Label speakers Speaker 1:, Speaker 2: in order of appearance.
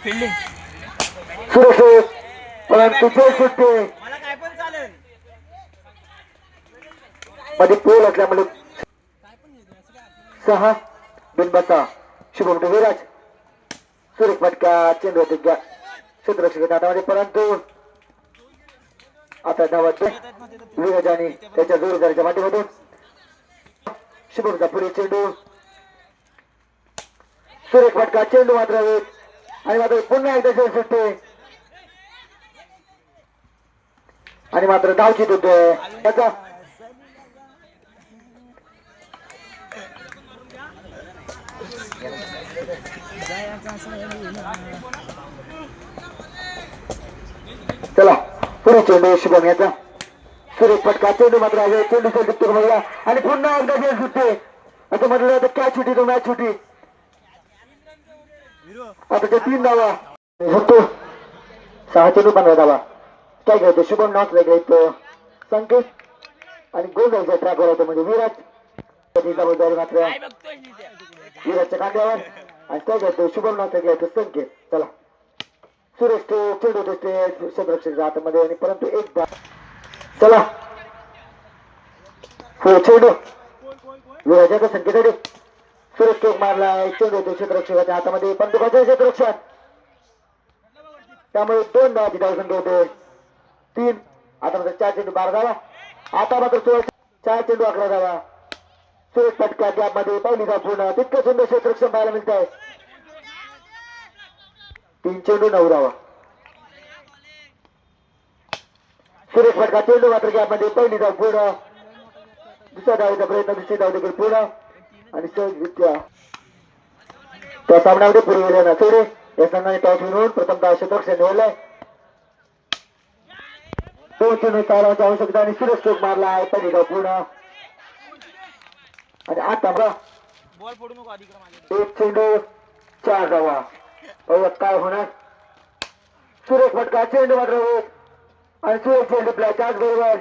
Speaker 1: सुरेश परंतु तो सुट्टी मध्ये पोल असल्यामुळे 6 बिनबसा शुभम विराज सुरेश फटका चेंडू क्षेत्ररक्षक हातामध्ये परंतु आता धावत विराज आणि त्याच्या जोरदारीच्या माध्यमातून शुभमचा पुढे चेंडू सुरेश फटका चेंडू मात्र आणि मात्र पुन्हा एकदा चेंडू सुटते आणि मात्र धावचित होतोय त्याचा चला पुढे चेंडू शुभम याचा सुरेश फटका चेंडू मात्र चेंडू चेंडू बघा आणि पुन्हा एकदा चेंडू सुटते असं म्हटलं जातं कॅच सुटी तो मॅच सुटी आता ते 3 धावा होतो 6 चेंडू 15 धावा काय घ्यायचं शुभम नॉट घ्यायचं संकेत आणि गोल जायचं ट्रॅकवर होतं म्हणजे विराज जबाबदारी मात्र विराजच्या कांद्यावर आणि काय घ्यायचं शुभम नॉट घ्यायचं संकेत चला सुरेश चेंडू होते क्षेत्ररक्षक हातामध्ये आणि परंतु एक चला हो चेंडू विराजाचा संकेत सुरेश टोक मारलाय चेंडू होतो क्षेत्ररक्षकाच्या हातामध्ये पण दुखाचे क्षेत्ररक्षक त्यामुळे 2 धावाची धावसंख्या होते 3 आता मात्र 4 चेंडू 12 धावा आता मात्र 4 चेंडू 11 धावा सुरेश फटका गॅपमध्ये पहिली धाव पूर्ण तितकं सुंदर क्षेत्ररक्षण पाहायला मिळत आहे 3 चेंडू 9 धावा सुरेश फटका चेंडू मात्र गॅपमध्ये पहिली धाव पूर्ण दुसऱ्या धावेचा प्रयत्न दुसरी धाव देखील पूर्ण आणि सहजरित्या त्या सामन्यामध्ये पूर्वी नसोडे या संघाने टॉस विनवून प्रथमतः क्षेत्ररक्षण निवडलंय 2 चेंडू चालवायची आवश्यकता आणि सुरेश स्ट्रोक मारला आहे पहिली धाव पूर्ण आणि आता बॉल फोडू नको अधिक 1 चेंडू 4 धावा बघा काय होणार सुरेश फटका चेंडू मात्र आणि सुरेश चेंडू त्याच बरोबर